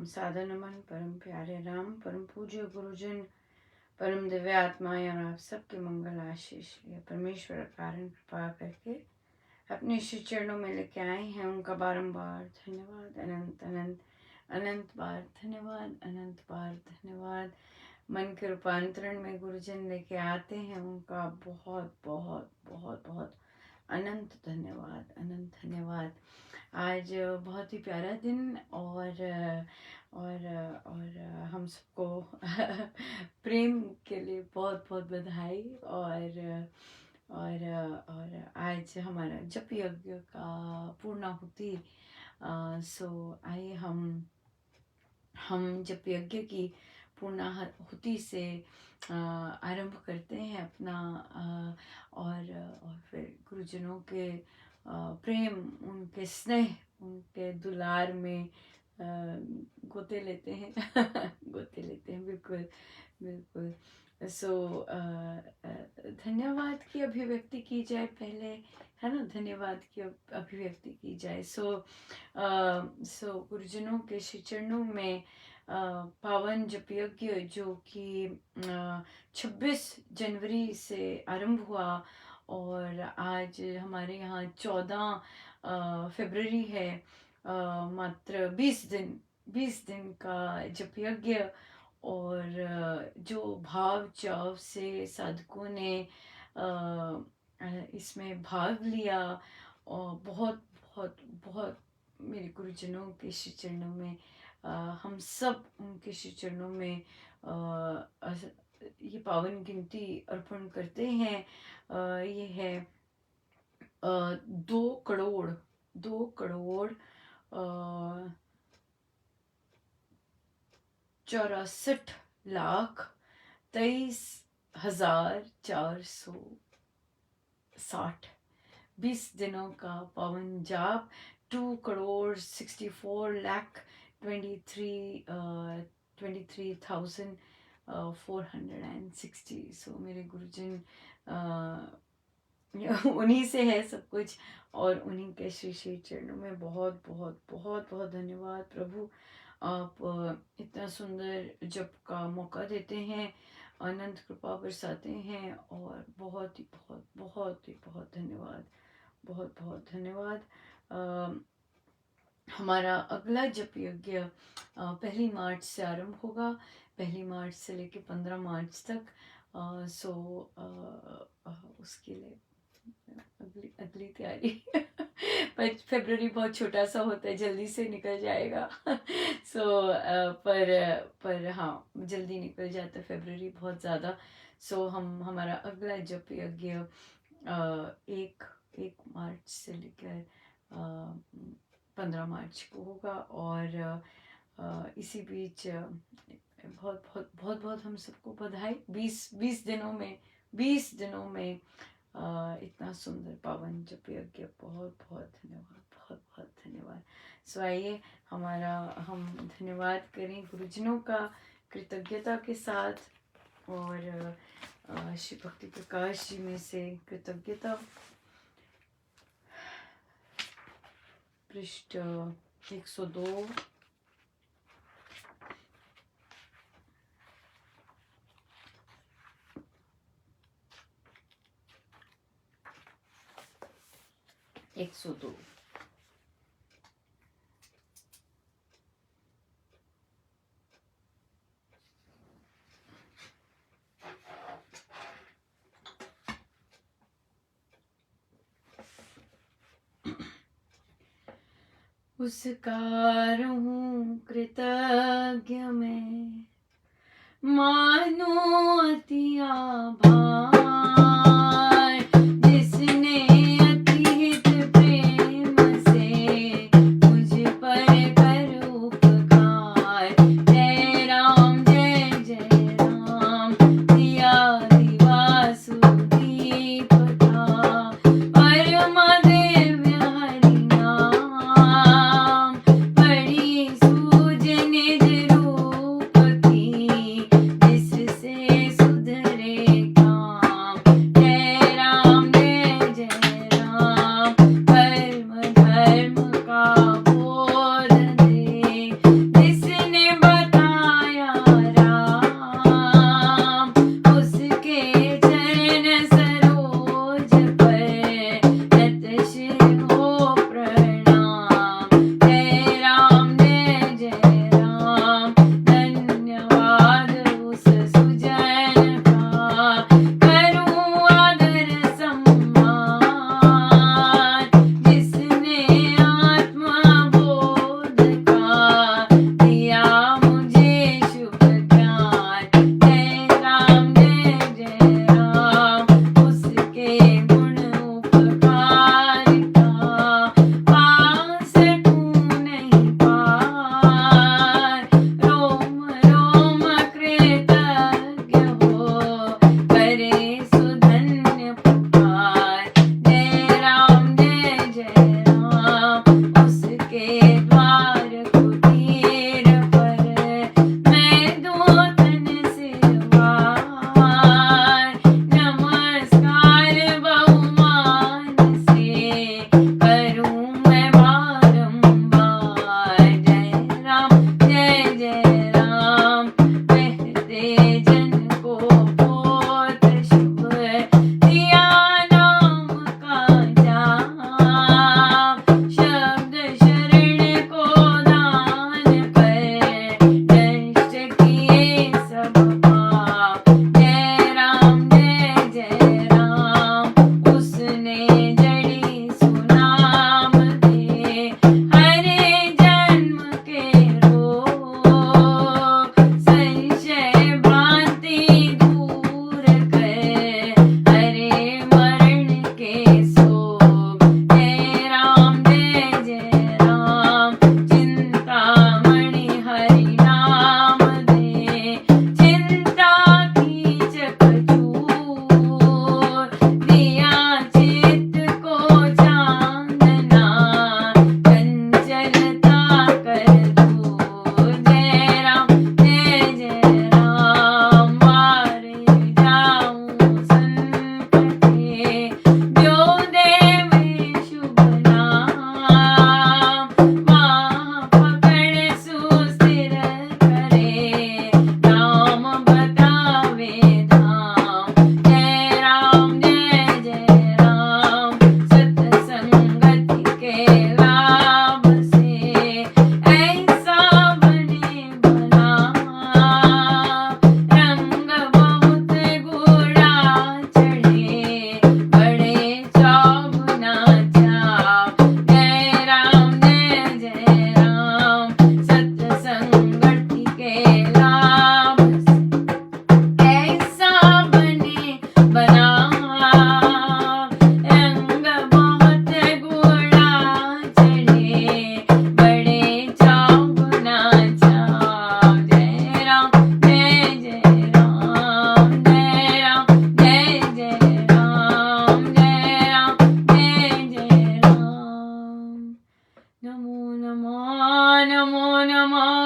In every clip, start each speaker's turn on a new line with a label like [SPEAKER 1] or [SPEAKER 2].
[SPEAKER 1] सादर नमन परम प्यारे राम परम पूज्य गुरुजन परम दिव्य आत्माएं और आप सबके मंगल आशीष लिए परमेश्वर कारण कृपा करके अपने श्री चरणों में लेके आए हैं। उनका बारंबार धन्यवाद, अनंत अनंत अनंत बार धन्यवाद, अनंत बार धन्यवाद। मन के रूपांतरण में गुरुजन लेके आते हैं, उनका बहुत बहुत बहुत बहुत अनंत धन्यवाद, अनंत धन्यवाद। आज बहुत ही प्यारा दिन और हम सबको प्रेम के लिए बहुत बहुत बधाई। और आज हमारा जप यज्ञ का पूर्णाहुति। सो आइए हम जप यज्ञ की पूर्णाहुति से आरंभ करते हैं अपना और फिर गुरुजनों के प्रेम, उनके स्नेह, उनके दुलार में गोते लेते हैं गोते लेते हैं, बिल्कुल बिल्कुल। सो धन्यवाद की अभिव्यक्ति की जाए पहले, है ना, धन्यवाद की अभिव्यक्ति की जाए। सो गुरुजनों के श्री चरणों में पावन जप यज्ञ जो कि 26 जनवरी से आरंभ हुआ और आज हमारे यहाँ 14 फरवरी है। मात्र 20 दिन का जप यज्ञ और जो भाव चाव से साधकों ने इसमें भाग लिया और बहुत बहुत बहुत मेरे गुरुजनों के श्री चरणों में हम सब उनके श्री चरणों में ये पावन गिनती अर्पण करते हैं। ये है 2,64,23,460 20 दिनों का पावन जाप। 2,64,23,460। सो मेरे गुरुजन उन्हीं से है सब कुछ और उन्हीं के श्री श्री चरणों में बहुत बहुत बहुत बहुत धन्यवाद। प्रभु आप इतना सुंदर जप का मौका देते हैं, अनंत कृपा बरसाते हैं और बहुत ही बहुत धन्यवाद, बहुत बहुत धन्यवाद। हमारा अगला जप यज्ञ 1 मार्च से आरंभ होगा, 1 मार्च से लेकर 15 मार्च तक। उसके लिए अगली तैयारी पर फरवरी बहुत छोटा सा होता है, जल्दी से निकल जाएगा। पर हाँ, जल्दी निकल जाता है, फरवरी बहुत ज़्यादा। हमारा अगला जप यज्ञ 1 मार्च से लेकर 15 मार्च को होगा और इसी बीच बहुत बहुत बहुत बहुत हम सबको बधाई। 20 दिनों में इतना सुंदर पावन जप यज्ञ, बहुत बहुत धन्यवाद, बहुत बहुत धन्यवाद। आइए हम धन्यवाद करें गुरुजनों का कृतज्ञता के साथ और श्री भक्ति प्रकाश जी में से कृतज्ञता। पृष्ठ 102। उसका रहूं कृतज्ञ मैं, मानो अति आभार, जिसने अति हित प्रेम से मुझ पर कर उपकार। जय राम जय राम, दिया वासुदीप था, परम दिव्य हरि नाम, बड़ी सूझ निज रूप की, जिससे सुधरे काम।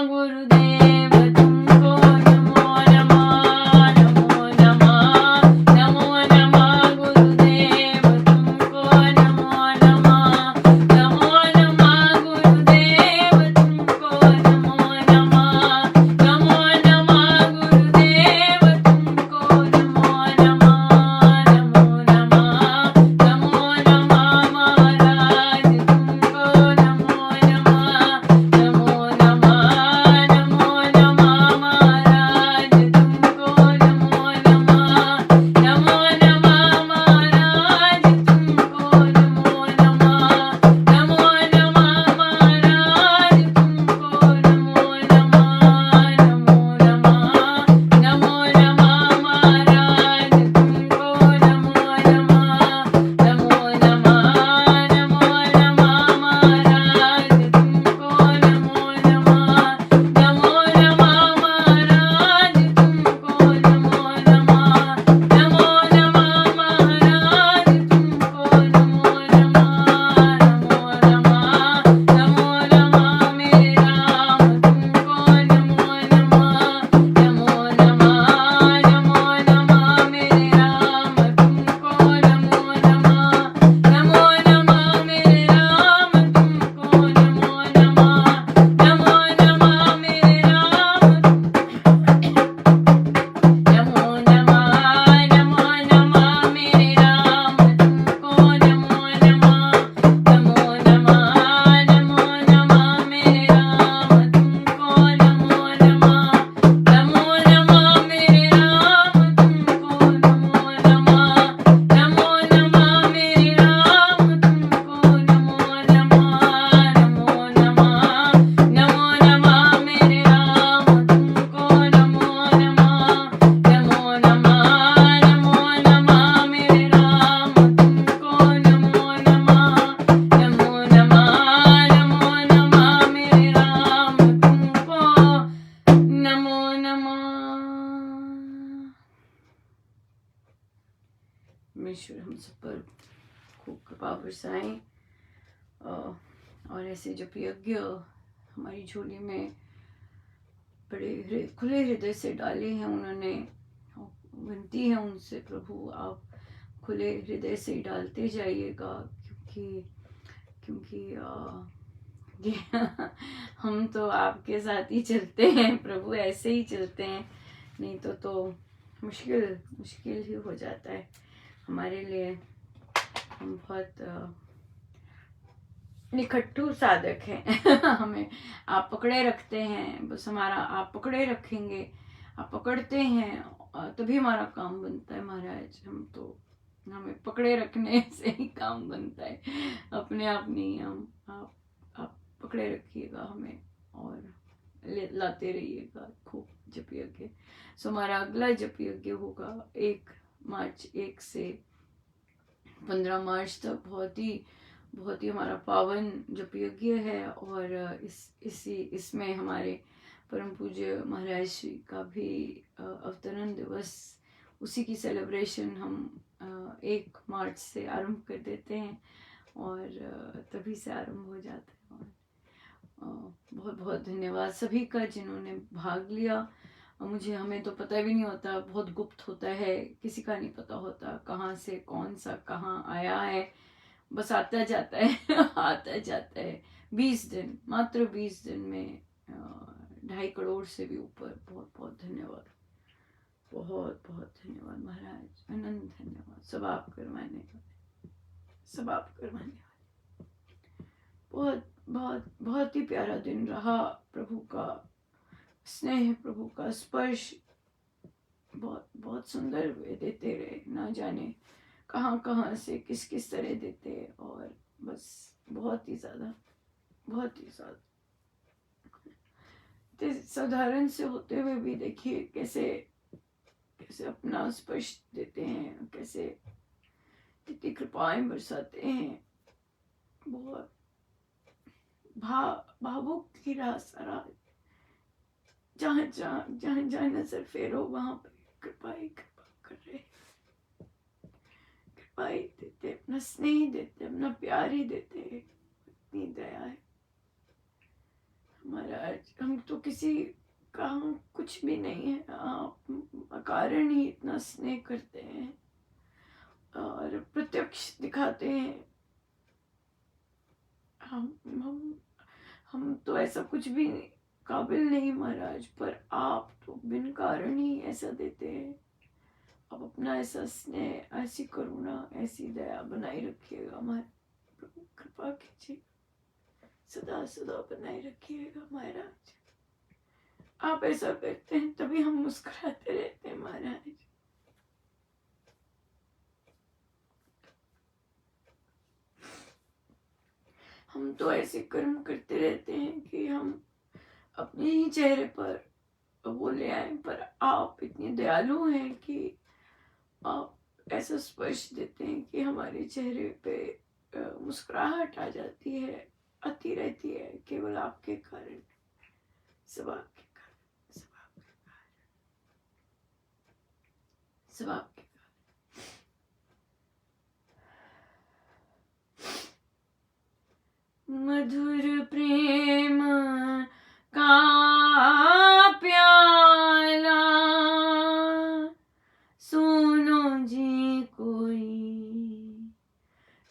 [SPEAKER 1] गुरुदेव तुमको नमो नमः, नमो नमः, नमो नमः गुरुदेव तुमको नमो नमः, नमो नमः गुरुदेव तुमको नमो नमः, नमो नमः गुरुदेव तुमको नमो नमः, नमो नमः, नमो नमः महाराज तुमको नमो नमः, नमो नमः, नमो नमः महाराज तुमको नमो नमः, नमो नमः महाराज तुमको नमो नमः, नमो नमः महाराज तुमको नमो नमः, नमो नमः, नमो नमः महाराज तुमको नमो नमः, नमो नमः, नमो नमः महाराज तुमको नमो नमः, नमो नमः महाराज तुमको नमो नमः, नमो नमः महाराज तुमको नमो नमः, नमो नमः, नमो नमः मेरे राम तुमको नमो नमः, नमो नमः, नमो नमः मेरे राम तुमको नमो नमः, नमो नमः मेरे राम तुमको नमो नमः, नमो नमः मेरे राम नमो नमः, नमो नमः मेरे राम तुमको नमो नमः, नमो नमः, नमो नमः मेरे राम तुमको नमो नमः, नमो नमः मेरे राम तुमको नमो नमः, नमो नमः मेरे राम तुमको नमो नमः, नमो नमः, नमो नमः मेरे राम तुमको नमो नमः, नमो नमः, नमो नमः मेरे राम तुमको नमो नमः, नमो नमः, नमो नमः मेरे राम तुमको नमो नमः। परमेश्वर हम सब पर खूब कृपा बरसाएं और ऐसे जब यज्ञ हमारी झोली में बड़े खुले हृदय से डाले हैं उन्होंने, विनती है उनसे प्रभु आप खुले हृदय से डालते जाइएगा, क्योंकि क्योंकि ये हम तो आपके साथ ही चलते हैं प्रभु, ऐसे ही चलते हैं, नहीं तो मुश्किल ही हो जाता है हमारे लिए। हम बहुत निकट्टू साधक हैं हमें आप पकड़े रखते हैं, बस हमारा आप पकड़े रखेंगे, आप पकड़ते हैं तभी हमारा काम बनता है महाराज। हम तो हमें पकड़े रखने से ही काम बनता है, अपने आप नहीं। हम आप पकड़े रखिएगा हमें और लाते रहिएगा खूब जप यज्ञ। सो हमारा अगला जप यज्ञ होगा 1 मार्च 1 से 15 मार्च तक। बहुत ही हमारा पावन जप यज्ञ है और इसमें हमारे परम पूज्य महाराज श्री का भी अवतरण दिवस, उसी की सेलिब्रेशन हम 1 मार्च से आरंभ कर देते हैं और तभी से आरंभ हो जाता है। और बहुत बहुत धन्यवाद सभी का जिन्होंने भाग लिया। हमें तो पता भी नहीं होता, बहुत गुप्त होता है, किसी का नहीं पता होता कहाँ से कौन सा कहाँ आया है, बस आता जाता है आता जाता है। 20 दिन, मात्र 20 दिन में 2.5 करोड़ से भी ऊपर। बहुत बहुत धन्यवाद, बहुत बहुत धन्यवाद महाराज, अनंत धन्यवाद। सब आप करवाने वाले, सब आप करवाने वाले। बहुत बहुत बहुत ही प्यारा दिन रहा। प्रभु का स्नेह, प्रभु का स्पर्श बहुत बहुत सुंदर वे देते रहे, ना जाने कहाँ से किस तरह देते, और बस बहुत ही ज़्यादा साधारण से होते हुए भी देखिए कैसे अपना स्पर्श देते हैं, कैसे कितनी कृपाएं बरसाते हैं। बहुत भावुक की रहा सारा, जहाँ नजर फेरो वहां पे कृपा कर रहे, कृपा ही देते, अपना स्नेह देते, अपना प्यार ही देते। इतनी दया है महाराज हम तो किसी का कुछ भी नहीं है, आप कारण ही इतना स्नेह करते हैं और प्रत्यक्ष दिखाते हैं। हम हम तो ऐसा कुछ भी काबिल नहीं महाराज, पर आप तो बिन कारण ही ऐसा देते हैं। आप अपना ऐसा स्नेह, ऐसी करुणा, ऐसी दया बनाए रखिएगा महाराज, कृपा कीजिए, सदा सदा बनाए रखिएगा महाराज। आप ऐसा करते हैं तभी हम मुस्कुराते रहते हैं महाराज। हम तो ऐसे कर्म करते रहते हैं कि हम अपने ही चेहरे पर वो ले आए, पर आप इतने दयालु हैं कि आप ऐसा स्पर्श देते हैं कि हमारे चेहरे पे मुस्कुराहट आ जाती है, आती रहती है, केवल आपके कारण, सब आपके कारण, सब आपके कारण, सब आपके कारण। मधुर प्रेम का प्याला सुनो जी कोई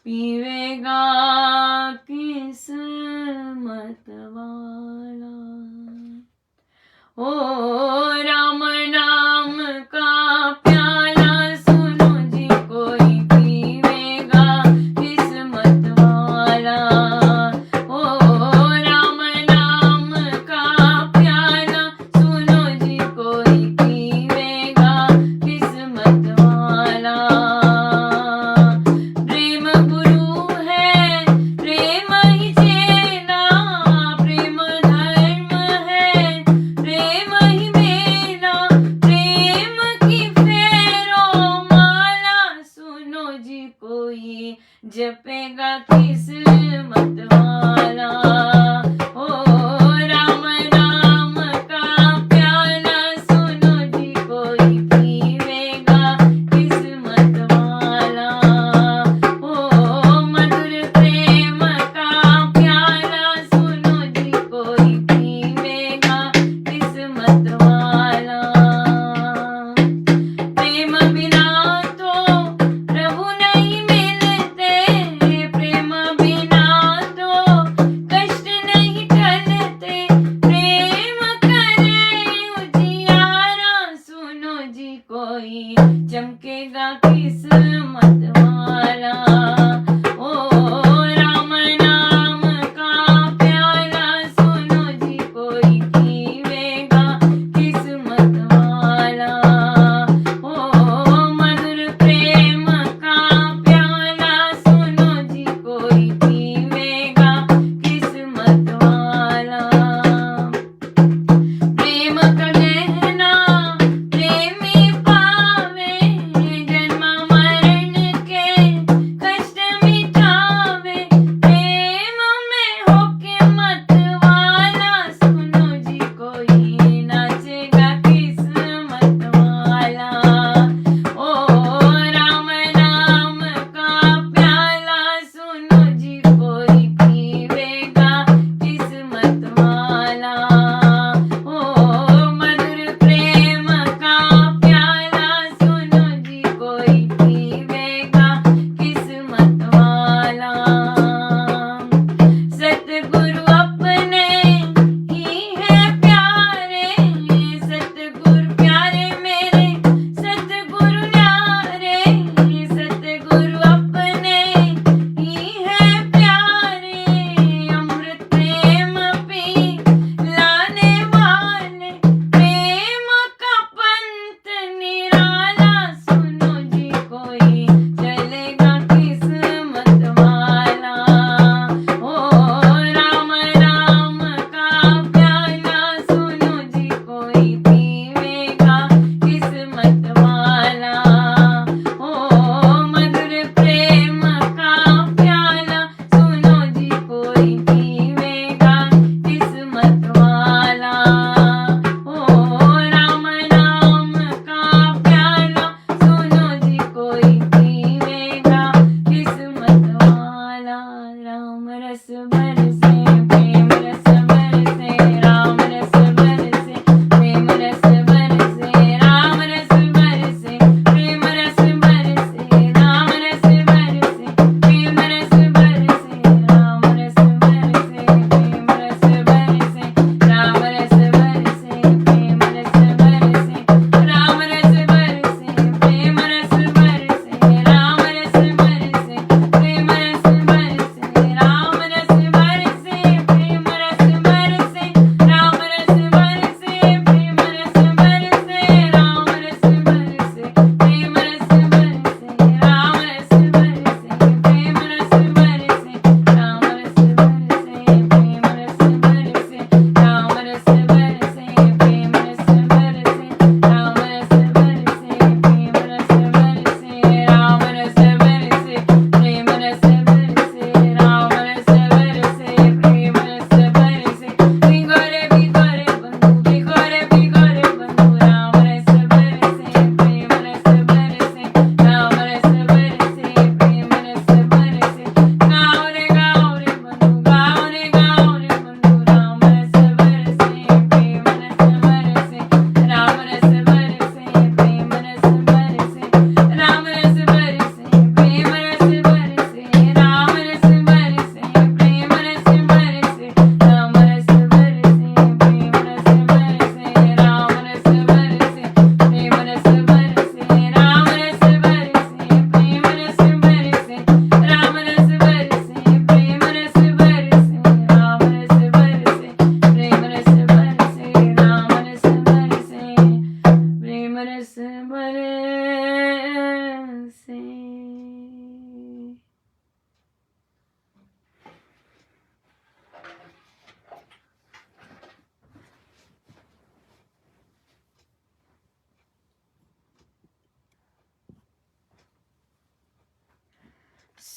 [SPEAKER 1] पीवेगा किस्मत वाला। ओ राम नाम का प्याला सुनो जी कोई पीवेगा किस्मत वाला। ओ राम नाम का प्याला सुनो जी कोई पीवेगा किस्मत वाला। प्रेम गुरु है प्रेम ही चेला, प्रेम धर्म है प्रेम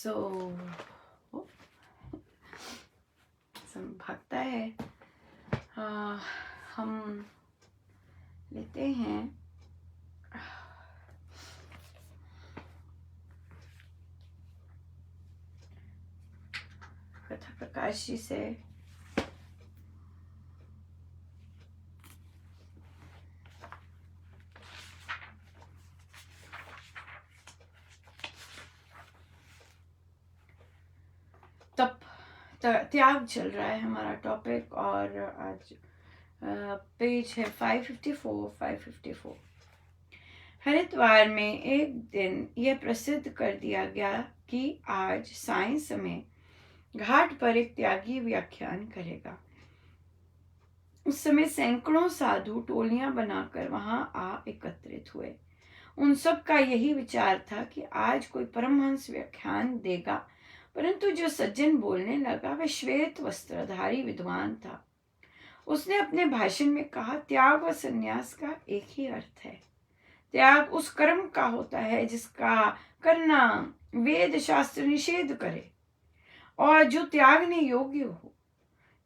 [SPEAKER 1] सो भागता है। हम लेते हैं कथा प्रकाश जी से तप त्याग चल रहा है हमारा टॉपिक, और आज पेज है 554। हरिद्वार में एक दिन यह प्रसिद्ध कर दिया गया कि आज सायं समय घाट पर एक त्यागी व्याख्यान करेगा। उस समय सैकड़ों साधु टोलियां बनाकर वहां आ एकत्रित हुए। उन सब का यही विचार था कि आज कोई परमहंस व्याख्यान देगा, परंतु जो सज्जन बोलने लगा वह श्वेत वस्त्रधारी विद्वान था। उसने अपने भाषण में कहा, त्याग व संन्यास का एक ही अर्थ है। त्याग उस कर्म का होता है जिसका करना वेद शास्त्र निषेध करे और जो त्यागने योग्य हो।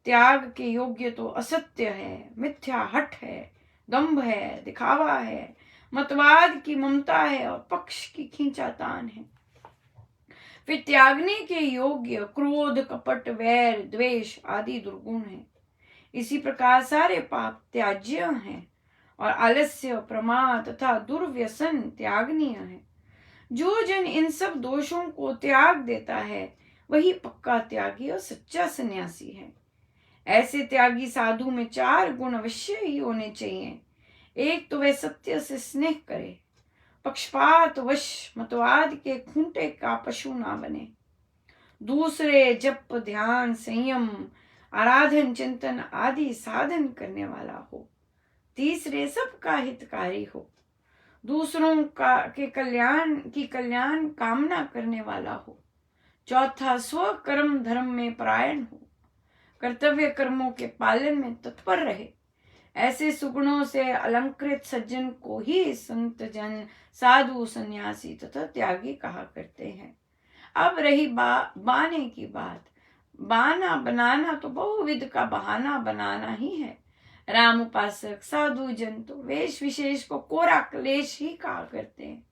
[SPEAKER 1] त्याग के योग्य तो असत्य है, मिथ्या हठ है, दंभ है, दिखावा है, मतवाद की ममता है और पक्ष की खींचातान है। फिर त्यागने के योग्य क्रोध, कपट, वैर, द्वेष आदि दुर्गुण है। इसी प्रकार सारे पाप त्याज्य हैं और आलस्य, प्रमाद तथा दुर्व्यसन त्यागनीय है। जो जन इन सब दोषों को त्याग देता है वही पक्का त्यागी और सच्चा सन्यासी है। ऐसे त्यागी साधु में 4 गुण अवश्य ही होने चाहिए। एक तो वह सत्य से स्नेह करे, पक्षपात वश मतवाद के खूंटे का पशु ना बने। दूसरे जप, ध्यान, संयम, आराधन, चिंतन आदि साधन करने वाला हो। तीसरे सबका हितकारी हो। दूसरों का के कल्याण कामना करने वाला हो। चौथा स्व कर्म धर्म में परायण हो। कर्तव्य कर्मों के पालन में तत्पर रहे। ऐसे सुगुणों से अलंकृत सज्जन को ही संत जन, साधु, सन्यासी तथा त्यागी कहा करते हैं। अब रही बाने की बात। बाना बनाना तो बहुविध का बहाना बनाना ही है। राम उपासक साधु जन तो वेश विशेष को कोरा क्लेश ही कहा करते हैं।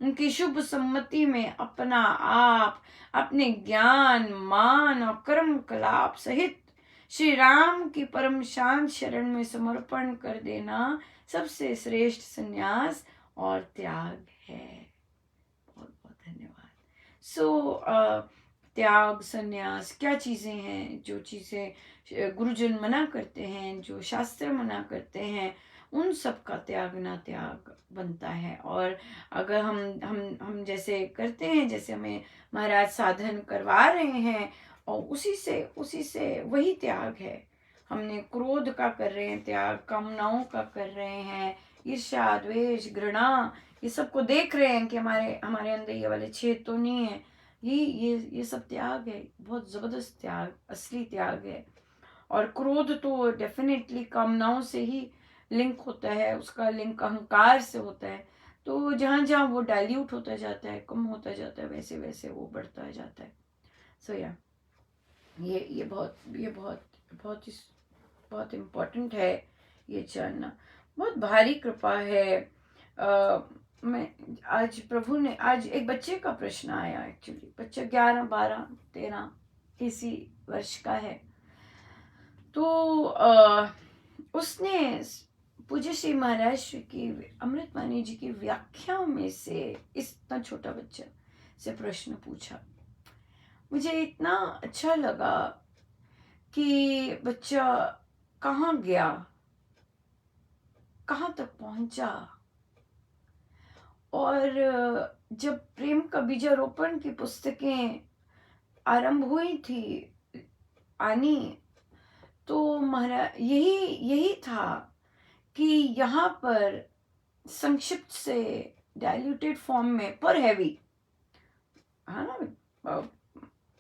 [SPEAKER 1] उनकी शुभ सम्मति में अपना आप, अपने ज्ञान, मान और कर्म कलाप सहित श्री राम की परम शांत शरण में समर्पण कर देना सबसे श्रेष्ठ संन्यास और त्याग है। बहुत बहुत धन्यवाद। त्याग, संन्यास क्या चीजें हैं? जो चीजें गुरुजन मना करते हैं, जो शास्त्र मना करते हैं, उन सब का त्यागना त्याग बनता है। और अगर हम जैसे करते हैं, जैसे हमें महाराज साधन करवा रहे हैं, और उसी से वही त्याग है। हमने क्रोध का कर रहे हैं त्याग, कामनाओं का कर रहे हैं, ईर्ष्या, द्वेष, घृणा, ये सबको देख रहे हैं कि हमारे अंदर ये वाले छेद तो नहीं है। ये सब त्याग है, बहुत जबरदस्त त्याग, असली त्याग है। और क्रोध तो डेफिनेटली कामनाओं से ही लिंक होता है, उसका लिंक अहंकार से होता है। तो जहां जहां वो डाइल्यूट होता जाता है, कम होता जाता है, वैसे वैसे वो बढ़ता जाता है। सो या ये बहुत इम्पोर्टेंट है ये जानना। बहुत भारी कृपा है। मैं आज प्रभु ने, आज एक बच्चे का प्रश्न आया। एक्चुअली बच्चा 11, 12, 13 इसी वर्ष का है। तो उसने पूज्य श्री महाराज श्री की अमृतवाणी जी की व्याख्या में से इतना छोटा बच्चा से प्रश्न पूछा। मुझे इतना अच्छा लगा कि बच्चा कहाँ गया, कहाँ तक पहुंचा। और जब प्रेम का बीजारोपण की पुस्तकें आरंभ हुई थी आनी, तो महाराज यही था कि यहाँ पर संक्षिप्त से डाइल्यूटेड फॉर्म में पर हैवी, है ना,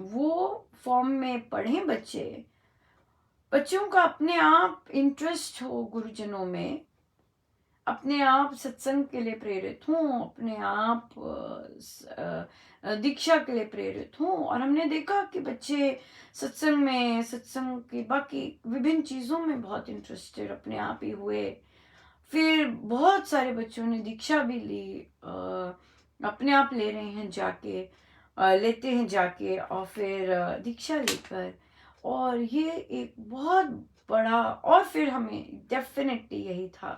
[SPEAKER 1] वो फॉर्म में पढ़े बच्चों का अपने आप इंटरेस्ट हो गुरुजनों में, अपने आप सत्संग के लिए प्रेरित हों, अपने आप दीक्षा के लिए प्रेरित हों। और हमने देखा कि बच्चे सत्संग की बाकी विभिन्न चीज़ों में बहुत इंटरेस्टेड अपने आप ही हुए। फिर बहुत सारे बच्चों ने दीक्षा भी ली, अपने आप ले रहे हैं जाके, लेते हैं जाके, और फिर दीक्षा लेकर। और ये एक बहुत बड़ा, और फिर हमें डेफिनेटली यही था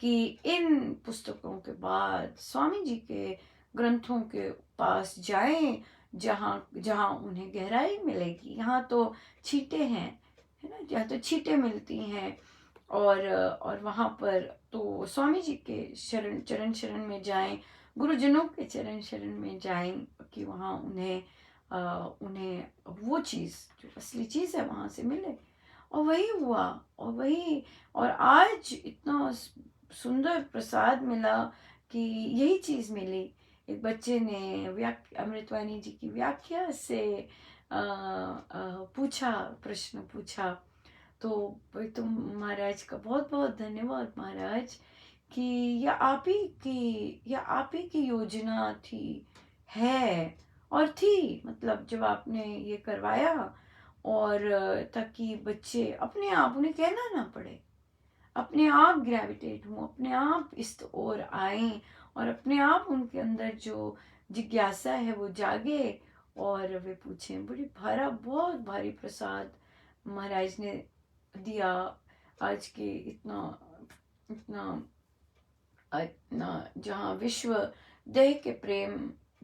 [SPEAKER 1] कि इन पुस्तकों के बाद स्वामी जी के ग्रंथों के पास जाएं, जहाँ जहाँ उन्हें गहराई मिलेगी। यहाँ तो छींटे हैं, है ना, यहाँ तो छींटे मिलती हैं। और वहाँ पर तो स्वामी जी के चरण शरण में जाएं, गुरुजनों के चरण शरण में जाएं, कि वहाँ उन्हें वो चीज़ जो असली चीज़ है वहाँ से मिले। और वही हुआ, और वही, और आज इतना सुंदर प्रसाद मिला कि यही चीज़ मिली। एक बच्चे ने अमृतवाणी जी की व्याख्या से पूछा, प्रश्न पूछा। तो भाई, तुम महाराज का बहुत बहुत धन्यवाद महाराज, कि यह आप ही की योजना थी, है, और थी, मतलब जब आपने ये करवाया, और ताकि बच्चे अपने आप, उन्हें कहना ना पड़े, अपने आप ग्रेविटेट हों, अपने आप इस ओर आए, और अपने आप उनके अंदर जो जिज्ञासा है वो जागे, और वे पूछें। बहुत भारी प्रसाद महाराज ने दिया। आज के इतना इतना इतना जहाँ विश्व देह के प्रेम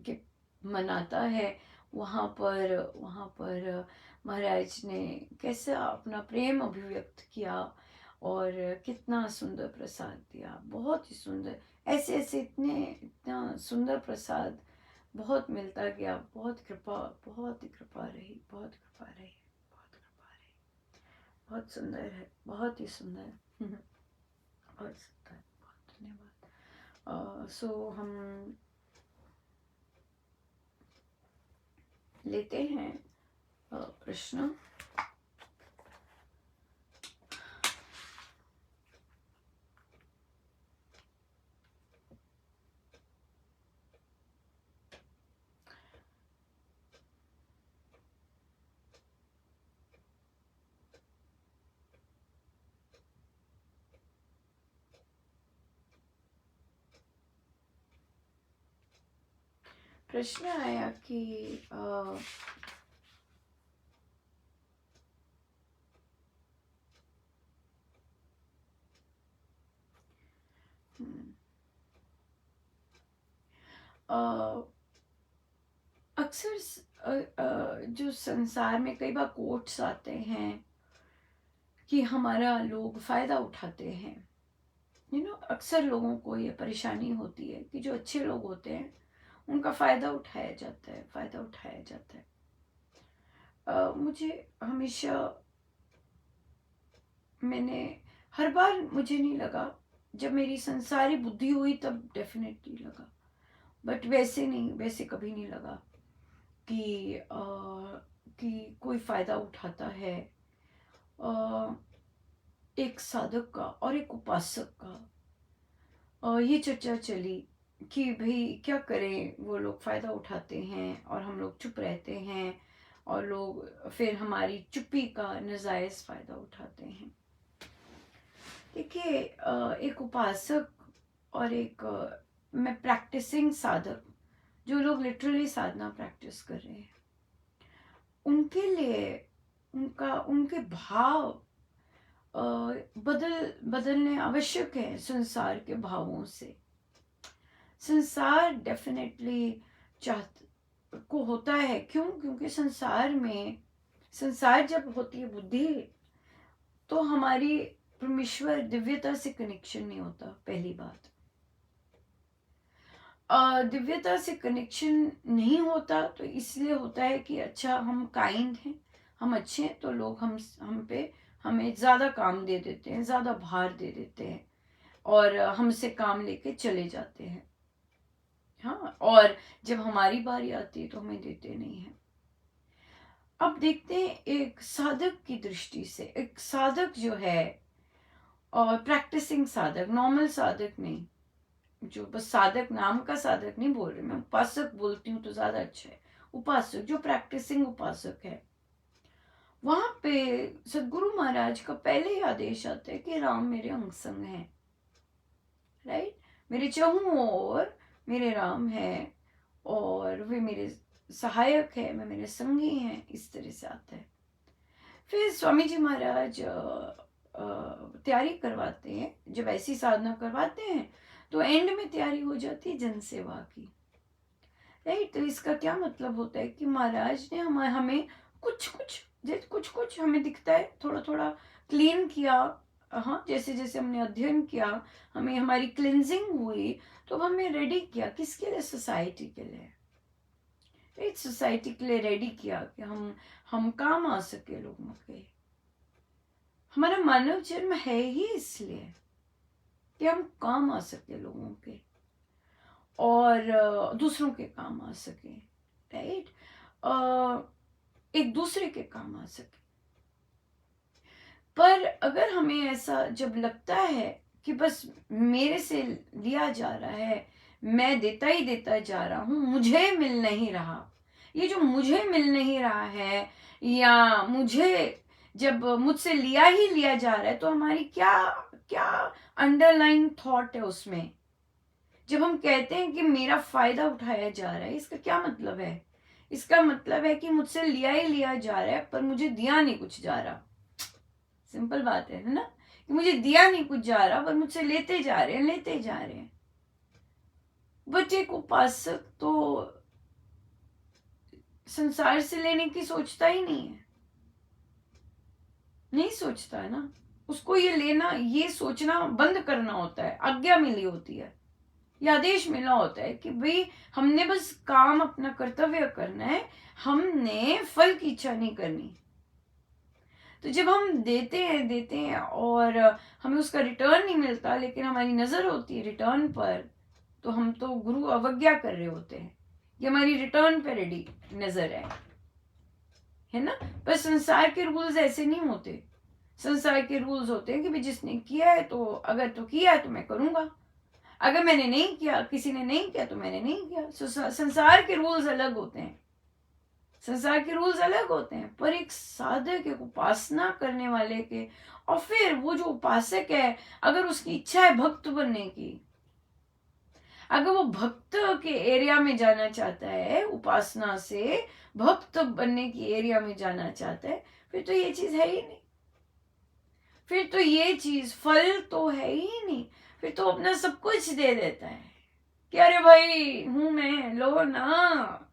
[SPEAKER 1] के मनाता है, वहाँ पर महाराज ने कैसे अपना प्रेम अभिव्यक्त किया, और कितना सुंदर प्रसाद दिया, बहुत ही सुंदर। ऐसे ऐसे इतना सुंदर प्रसाद बहुत मिलता गया। बहुत ही कृपा रही, बहुत कृपा रही, बहुत कृपा रही। बहुत सुंदर है, बहुत ही सुंदर। बहुत सुंदर, बहुत धन्यवाद। सो हम लेते हैं प्रश्न। प्रश्न आया कि अक्सर जो संसार में कई बार कोट्स आते हैं कि हमारा लोग फायदा उठाते हैं। अक्सर लोगों को ये परेशानी होती है कि जो अच्छे लोग होते हैं उनका फायदा उठाया जाता है, फायदा उठाया जाता है। मुझे हमेशा, मैंने हर बार मुझे नहीं लगा, जब मेरी संसारी बुद्धि हुई तब डेफिनेटली लगा, बट वैसे नहीं, वैसे कभी नहीं लगा कि कोई फायदा उठाता है एक साधक का और एक उपासक का। ये चर्चा चली कि भाई क्या करें, वो लोग फायदा उठाते हैं और हम लोग चुप रहते हैं, और लोग फिर हमारी चुप्पी का नाजायज फायदा उठाते हैं। देखिए, एक उपासक और एक मैं प्रैक्टिसिंग साधक, जो लोग लिटरली साधना प्रैक्टिस कर रहे हैं, उनके लिए उनके भाव बदलने आवश्यक है संसार के भावों से। संसार डेफिनेटली को होता है, क्योंकि संसार जब होती है बुद्धि, तो हमारी परमेश्वर दिव्यता से कनेक्शन नहीं होता। पहली बात, दिव्यता से कनेक्शन नहीं होता तो इसलिए होता है कि अच्छा, हम काइंड हैं, हम अच्छे हैं, तो लोग हम पे हमें ज़्यादा काम दे देते हैं, ज़्यादा भार दे देते हैं, और हमसे काम लेके चले जाते हैं। हाँ, और जब हमारी बारी आती है तो हमें देते नहीं हैं। अब देखते हैं एक साधक की दृष्टि से। एक साधक जो है और प्रैक्टिसिंग साधक, नॉर्मल साधक नहीं, जो बस साधक, नाम का साधक नहीं बोल रही मैं, उपासक बोलती हूँ तो ज्यादा अच्छा है। उपासक, जो प्रैक्टिसिंग उपासक है, वहां पे सदगुरु महाराज का पहले ही आदेश आता है कि राम मेरे अंग संग है, राइट। मेरे चहुओं ओर मेरे राम है और वे मेरे सहायक है, मैं मेरे संगी हैं, इस तरह से आता है। फिर स्वामी जी महाराज तैयारी करवाते हैं, जब ऐसी साधना करवाते हैं तो एंड में तैयारी हो जाती है जन सेवा की, राइट। तो इसका क्या मतलब होता है कि महाराज ने हमें कुछ कुछ हमें दिखता है, थोड़ा थोड़ा क्लीन किया। हाँ, जैसे जैसे हमने अध्ययन किया, हमें हमारी क्लिनजिंग हुई, तो हमें रेडी किया किसके लिए? सोसाइटी के लिए, राइट। सोसाइटी के लिए रेडी किया कि हम काम आ सके लोगों के। हमारा मानव जन्म है ही इसलिए कि हम काम आ सके लोगों के और दूसरों के काम आ सके, राइट। एक दूसरे के काम आ सके। पर अगर हमें ऐसा जब लगता है कि बस मेरे से लिया जा रहा है, मैं देता ही देता जा रहा हूं, मुझे मिल नहीं रहा, ये जो मुझे मिल नहीं रहा है, या मुझे जब मुझसे लिया ही लिया जा रहा है, तो हमारी क्या क्या अंडरलाइन थॉट है उसमें? जब हम कहते हैं कि मेरा फायदा उठाया जा रहा है, इसका क्या मतलब है? इसका मतलब है कि मुझसे लिया ही लिया जा रहा है पर मुझे दिया नहीं कुछ जा रहा। सिंपल बात है ना, कि मुझे दिया नहीं कुछ जा रहा पर मुझसे लेते जा रहे हैं, लेते जा रहे हैं। बट एक उपासक तो संसार से लेने की सोचता ही नहीं है, नहीं सोचता है ना। उसको ये लेना, ये सोचना बंद करना होता है, आज्ञा मिली होती है, ये आदेश मिला होता है कि भाई हमने बस काम, अपना कर्तव्य करना है, हमने फल की इच्छा नहीं करनी। तो जब हम देते हैं और हमें उसका रिटर्न नहीं मिलता, लेकिन हमारी नजर होती है रिटर्न पर, तो हम तो गुरु अवज्ञा कर रहे होते हैं, ये हमारी रिटर्न पे रेडी नजर है ना। पर संसार के रूल्स ऐसे नहीं होते। संसार के रूल्स होते हैं कि भाई जिसने किया है तो, अगर तो किया है तो मैं करूंगा, अगर मैंने नहीं किया, किसी ने नहीं किया तो मैंने नहीं किया। संसार के रूल्स अलग होते हैं, संसार के रूल्स अलग होते हैं। पर एक साधक, एक उपासना करने वाले के, और फिर वो जो उपासक है, अगर उसकी इच्छा है भक्त बनने की, अगर वो भक्त के एरिया में जाना चाहता है, उपासना से भक्त बनने की एरिया में जाना चाहता है, फिर तो ये चीज है ही नहीं, फिर तो ये चीज, फल तो है ही नहीं। फिर तो अपना सब कुछ दे देता है कि अरे भाई हूं मैं, लो ना,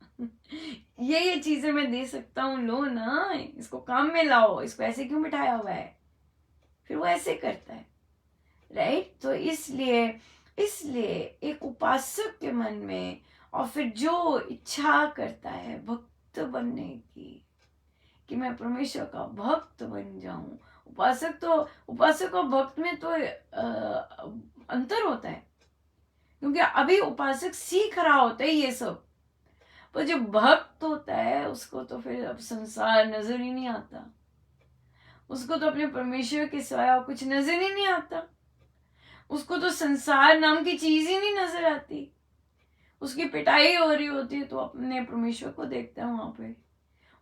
[SPEAKER 1] ये चीजें मैं दे सकता हूँ, लो ना, इसको काम में लाओ, इसको ऐसे क्यों बिठाया हुआ है। फिर वो ऐसे करता है, राइट। तो इसलिए इसलिए एक उपासक के मन में, और फिर जो इच्छा करता है भक्त बनने की, कि मैं परमेश्वर का भक्त बन जाऊं। उपासक और भक्त में तो अंतर होता है, क्योंकि अभी उपासक सीख रहा होता है ये सब, पर जो भक्त होता है उसको तो फिर अब संसार नजर ही नहीं आता, उसको तो अपने परमेश्वर के सिवा कुछ नजर ही नहीं आता, उसको तो संसार नाम की चीज ही नहीं नजर आती। उसकी पिटाई हो रही होती है तो अपने परमेश्वर को देखता है वहां पे,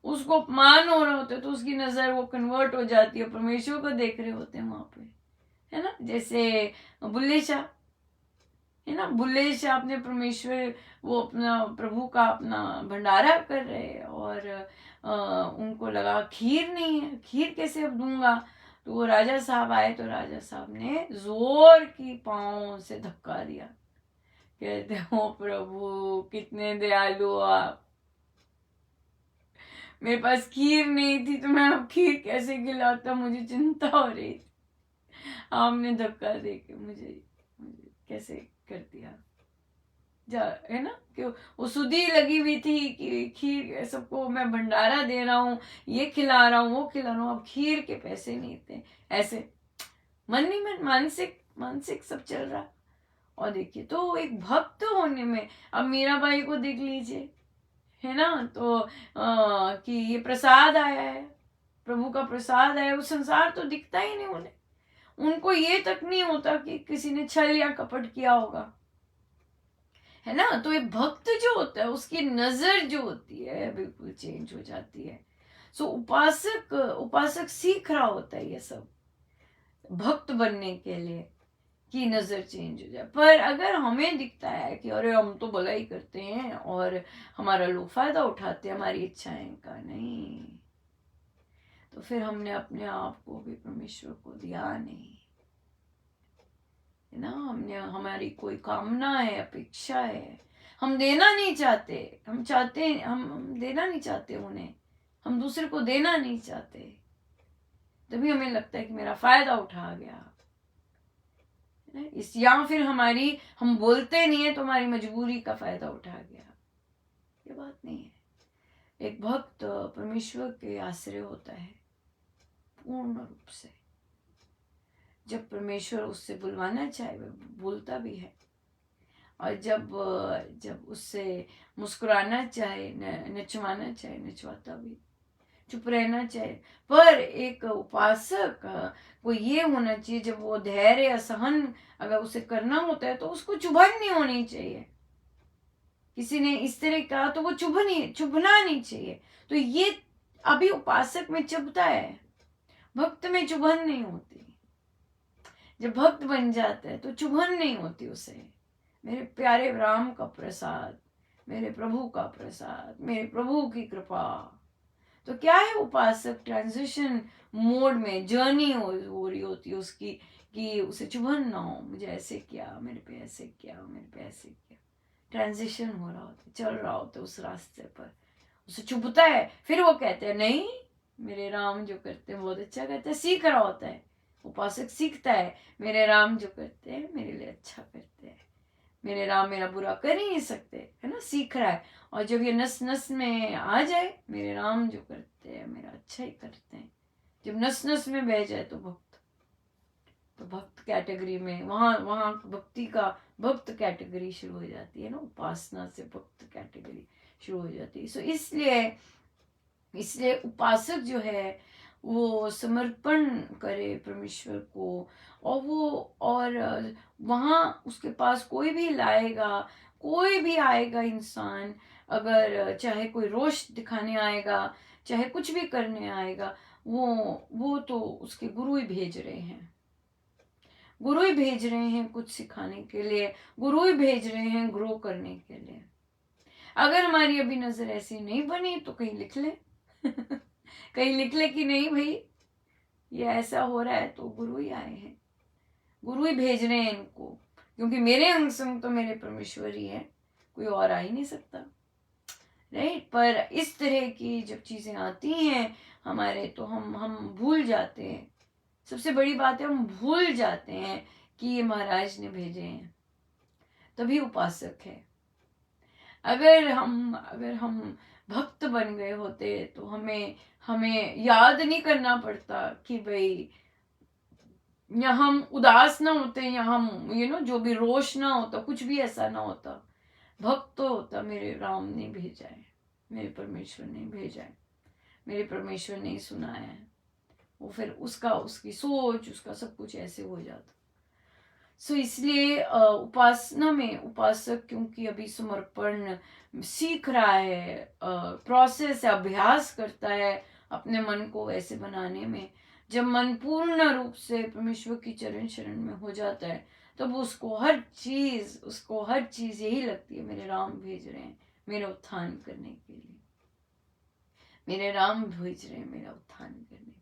[SPEAKER 1] उसको अपमान हो रहा होता है तो उसकी नजर वो कन्वर्ट हो जाती है, परमेश्वर को देख रहे होते हैं वहां पे, है ना। जैसे बुल्ले शाह है ना, बुल्ले शाह अपने परमेश्वर, वो अपना प्रभु का अपना भंडारा कर रहे हैं, और उनको लगा खीर नहीं है, खीर कैसे अब दूंगा। तो वो राजा साहब आए, तो राजा साहब ने जोर की पांव से धक्का दिया, कहते हो प्रभु कितने दयालु हो आप, मेरे पास खीर नहीं थी तो मैं अब खीर कैसे खिलाता, मुझे चिंता हो रही थी, आपने धक्का दे के मुझे कैसे कर दिया। जा है ना, कि वो सुधी लगी हुई थी कि खीर सबको मैं भंडारा दे रहा हूँ, ये खिला रहा हूँ, वो खिला रहा हूँ, अब खीर के पैसे नहीं थे, ऐसे मन ही मन मानसिक मानसिक सब चल रहा। और देखिए, तो एक भक्त होने में, अब मीरा बाई को देख लीजिए, है ना, तो कि ये प्रसाद आया है, प्रभु का प्रसाद आया, वो संसार तो दिखता ही नहीं उन्हें, उनको ये तक नहीं होता कि किसी ने छल या कपट किया होगा, है ना। तो ये भक्त जो होता है उसकी नजर जो होती है बिल्कुल चेंज हो जाती है। सो उपासक उपासक सीख रहा होता है ये सब भक्त बनने के लिए कि नजर चेंज हो जाए। पर अगर हमें दिखता है कि अरे हम तो भला ही करते हैं और हमारा लोग फायदा उठाते हैं हमारी इच्छाएं का, नहीं, तो फिर हमने अपने आप को भी परमेश्वर को दिया नहीं, है ना। हमने हमारी कोई कामना है, अपेक्षा है, हम देना नहीं चाहते, हम चाहते हम देना नहीं चाहते उन्हें, हम दूसरे को देना नहीं चाहते, तभी हमें लगता है कि मेरा फायदा उठा गया इस, या फिर हमारी हम बोलते नहीं है तो हमारी मजबूरी का फायदा उठा गया। ये बात नहीं है। एक भक्त परमेश्वर के आश्रय होता है पूर्ण रूप से। जब परमेश्वर उससे बुलवाना चाहे वह बोलता भी है, और जब जब उससे मुस्कुराना चाहे, नचवाना चाहे नचवाता भी, चुप रहना चाहे। पर एक उपासक को ये होना चाहिए, जब वो धैर्य या सहन अगर उसे करना होता है तो उसको चुभन नहीं होनी चाहिए। किसी ने इस तरह कहा तो वो चुभना नहीं चाहिए। तो ये अभी उपासक में चुभता है, भक्त में चुभन नहीं होती। जब भक्त बन जाता है तो चुभन नहीं होती उसे। मेरे प्यारे राम का प्रसाद, मेरे प्रभु का प्रसाद, मेरे प्रभु की कृपा। तो क्या है, उपासक ट्रांजिशन मोड में जर्नी हो रही होती है उसकी, कि उसे चुभन ना हो, मुझे ऐसे किया, मेरे पे ऐसे किया, मेरे पे ऐसे किया। ट्रांजिशन हो रहा होता है, चल रहा होता है उस रास्ते पर, उसे चुभता है। फिर वो कहते हैं नहीं, मेरे राम जो करते हैं बहुत अच्छा करते हैं, सीख रहा होता है। उपासक सीखता है, मेरे राम जो करते हैं मेरे लिए अच्छा करते हैं, मेरे राम मेरा बुरा कर ही नहीं सकते, है ना, सीख रहा है। और जब ये नस नस में आ जाए, मेरे राम जो करते हैं मेरा अच्छा ही करते हैं, जब नस नस में बह जाए तो भक्त कैटेगरी में, वहां भक्ति का भक्त कैटेगरी शुरू हो जाती है ना, उपासना से भक्त कैटेगरी शुरू हो जाती है। सो इसलिए उपासक जो है वो समर्पण करे परमेश्वर को, और वहाँ उसके पास कोई भी लाएगा, कोई भी आएगा इंसान, अगर चाहे कोई रोष दिखाने आएगा, चाहे कुछ भी करने आएगा, वो तो उसके गुरु ही भेज रहे हैं, गुरु ही भेज रहे हैं कुछ सिखाने के लिए, गुरु ही भेज रहे हैं ग्रो करने के लिए। अगर हमारी अभी नजर ऐसी नहीं बनी तो कहीं लिख ले कहीं लिख ले कि नहीं भाई ये ऐसा हो रहा है तो गुरु ही आए हैं, गुरु ही भेज रहे हैं इनको, क्योंकि मेरे अंग संग तो मेरे परमेश्वर ही है, कोई और आ ही नहीं सकता, राइट। पर इस तरह की जब चीजें आती हैं हमारे, तो हम भूल जाते हैं। सबसे बड़ी बात है, हम भूल जाते हैं कि ये महाराज ने भेजे हैं, तभी उपासक है। अगर हम भक्त बन गए होते तो हमें याद नहीं करना पड़ता कि भाई, या हम उदास ना होते, या हम जो भी रोष ना होता, कुछ भी ऐसा ना होता। भक्त तो होता, मेरे राम ने भेजा है, मेरे परमेश्वर ने भेजा है, मेरे परमेश्वर ने सुनाया है, वो फिर उसकी सोच, उसका सब कुछ ऐसे हो जाता। सो इसलिए उपासना में उपासक क्योंकि अभी समर्पण सीख रहा है, प्रोसेस है, अभ्यास करता है अपने मन को ऐसे बनाने में। जब मन पूर्ण रूप से परमेश्वर की चरण शरण में हो जाता है, तब उसको हर चीज यही लगती है, मेरे राम भेज रहे हैं मेरा उत्थान करने के लिए, मेरे राम भेज रहे हैं मेरा उत्थान करने के लिए।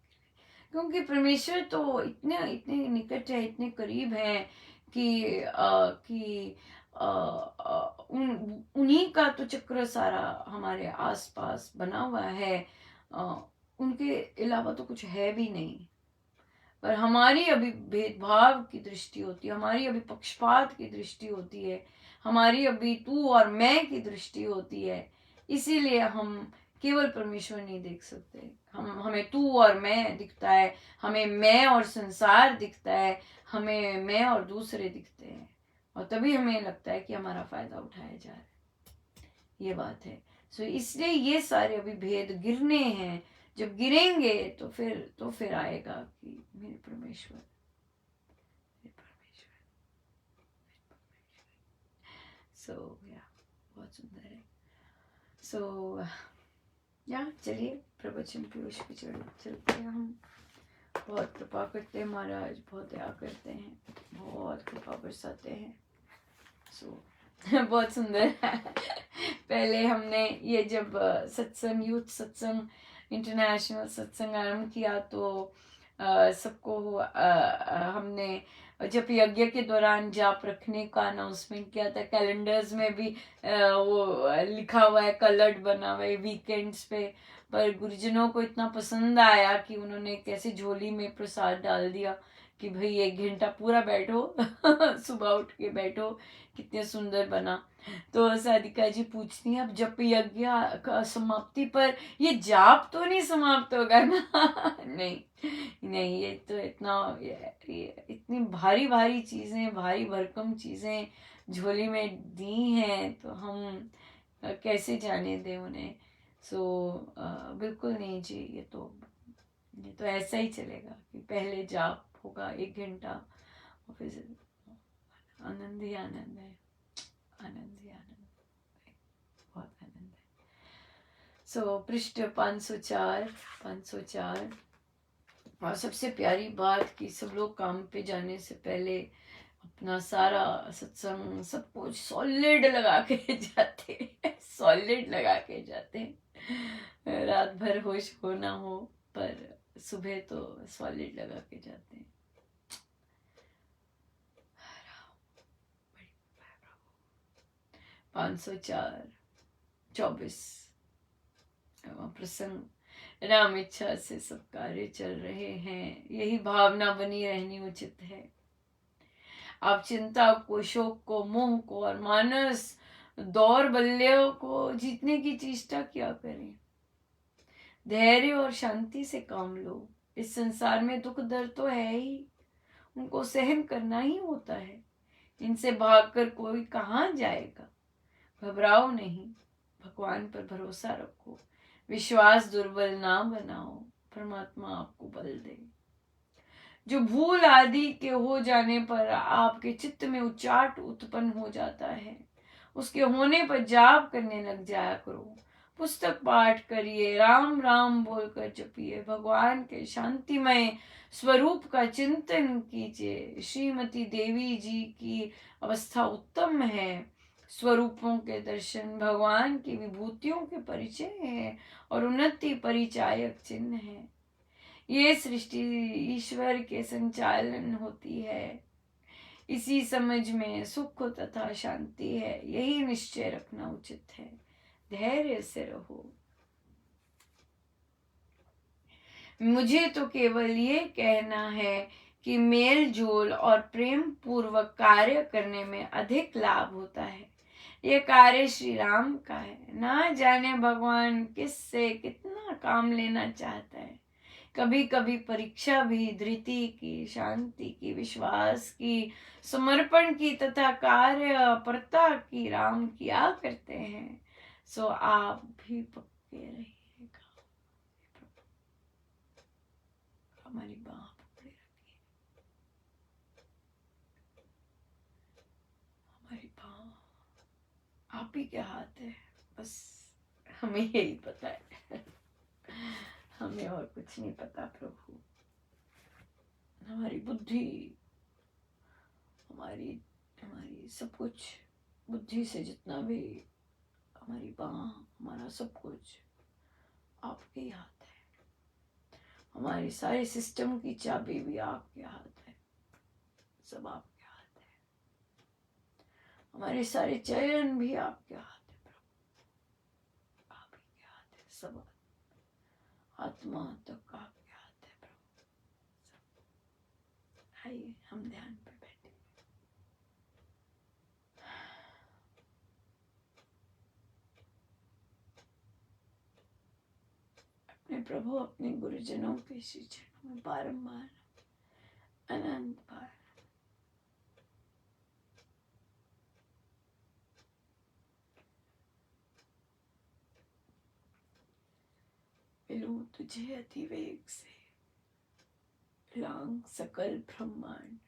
[SPEAKER 1] क्योंकि परमेश्वर तो इतने इतने निकट है, इतने करीब है कि उन्हीं का तो चक्र सारा हमारे आसपास बना हुआ है, उनके अलावा तो कुछ है भी नहीं। पर हमारी अभी भेदभाव की दृष्टि होती है, हमारी अभी पक्षपात की दृष्टि होती है, हमारी अभी तू और मैं की दृष्टि होती है, इसीलिए हम केवल परमेश्वर नहीं देख सकते। हमें तू और मैं दिखता है, हमें मैं और संसार दिखता है, हमें मैं और दूसरे दिखते हैं, और तभी हमें लगता है कि हमारा फायदा उठाया जा रहा है। ये बात है। सो इसलिए ये सारे अभी भेद गिरने हैं, जब गिरेंगे तो फिर आएगा कि मेरे परमेश्वर सो या बहुत सुंदर है। सो या चलिए प्रवचन पीयूष पे चलते हैं हम। बहुत कृपा करते हैं महाराज, बहुत दया करते हैं, बहुत कृपा बरसाते हैं। सो बहुत सुंदर है। पहले हमने ये जब सत्संग, यूथ सत्संग, इंटरनेशनल सत्संग आरंभ किया तो सबको हमने जब यज्ञ के दौरान जाप रखने का अनाउंसमेंट किया था, कैलेंडर्स में भी वो लिखा हुआ है, कलर्ड बना हुआ है वीकेंड्स पे। पर गुरुजनों को इतना पसंद आया कि उन्होंने कैसे झोली में प्रसाद डाल दिया कि भाई 1 घंटा पूरा बैठो सुबह उठ के बैठो, कितने सुंदर बना। तो साधिका जी पूछती हैं, अब जप यज्ञ का समाप्ति पर ये जाप तो नहीं समाप्त होगा ना? नहीं नहीं, ये तो ये इतनी भारी भारी चीजें, भारी भरकम चीजें झोली में दी हैं, तो हम कैसे जाने दें उन्हें। सो बिल्कुल नहीं जी, ये तो ऐसा ही चलेगा कि पहले जाप होगा 1 घंटा और फिर आनंद ही आनंद है, आनंद ही आनंद, बहुत आनंद है। सो पृष्ठ 504। और सबसे प्यारी बात कि सब लोग काम पे जाने से पहले अपना सारा सत्संग सब कुछ सॉलिड लगा के जाते हैं, सॉलिड लगा के जाते हैं। रात भर होश हो ना हो, पर सुबह तो सॉलिड लगा के जाते हैं। 504-24 प्रसंग। राम इच्छा से सब कार्य चल रहे हैं, यही भावना बनी रहनी उचित है। आप चिंता को, शोक को, मोह को और मानस दौर्बल्य को जीतने की चेष्टा क्या करें। धैर्य और शांति से काम लो। इस संसार में दुख दर्द तो है ही, उनको सहन करना ही होता है। इनसे भागकर कोई कहाँ जाएगा। घबराओ नहीं, भगवान पर भरोसा रखो, विश्वास दुर्बल ना बनाओ, परमात्मा आपको बल दे। जो भूल आदि के हो जाने पर आपके चित्त में उचाट उत्पन्न हो जाता है, उसके होने पर जाप करने लग जाया करो। पुस्तक पाठ करिए, राम राम बोलकर जपिए, भगवान के शांतिमय स्वरूप का चिंतन कीजिए। श्रीमती देवी जी की अवस्था उत्तम है। स्वरूपों के दर्शन भगवान की विभूतियों के परिचय है और उन्नति परिचायक चिन्ह है। ये सृष्टि ईश्वर के संचालन होती है। इसी समझ में सुख तथा शांति है, यही निश्चय रखना उचित है। धैर्य से रहो। मुझे तो केवल ये कहना है कि मेल जोल और प्रेम पूर्वक कार्य करने में अधिक लाभ होता है। ये कार्य श्री राम का है। ना जाने भगवान किससे कितना काम लेना चाहता है। कभी कभी परीक्षा भी धृति की, शांति की, विश्वास की, समर्पण की तथा कार्यपरता की राम किया करते हैं। सो आप भी पक्के रहिएगा। हमारी बाह पकड़े रखिए, हमारी बाह आप ही के हाथ है, बस हमें यही पता है। हमें और कुछ नहीं पता प्रभु। हमारी बुद्धि, हमारी हमारी सब कुछ, बुद्धि से जितना भी, हमारी बाह, हमारा सब कुछ आपके हाथ है। हमारे सारे सिस्टम की चाबी भी आपके हाथ है, सब आपके हाथ है। हमारे सारे चयन भी आपके हाथ है प्रभु, आप ही के हाथ है। सब आत्मा तक आपके हाथ है प्रभु। आइए हम ध्यान पे बैठे। अपने प्रभु, अपने गुरुजनों के श्री चरणों में बारंबार अनंत बार मिलूं तुझे अतिवेग से, लांग सकल ब्रह्मांड,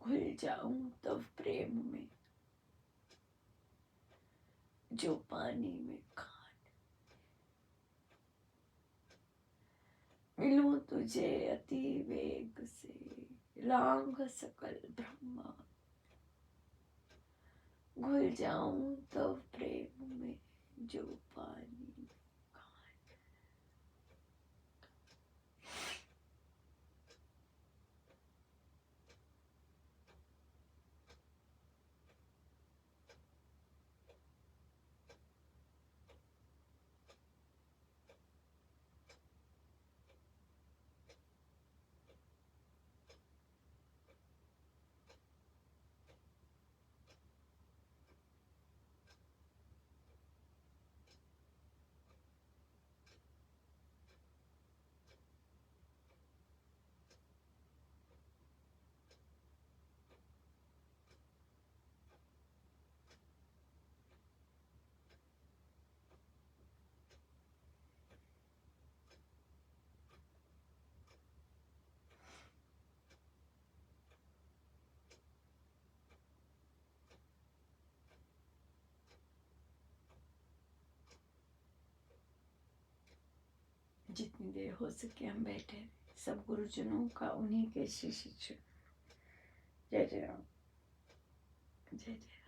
[SPEAKER 1] घुल जाऊं तव प्रेम में। जो पानी में खान। मिलूं तुझे अति वेग से, लांघ सकल ब्रह्मा, घुल जाऊं तब प्रेम में जो पानी में खान। जितनी देर हो सके हम बैठे, सब गुरुजनों का, उन्हीं के शिष्य। जय जय राम, जय जय।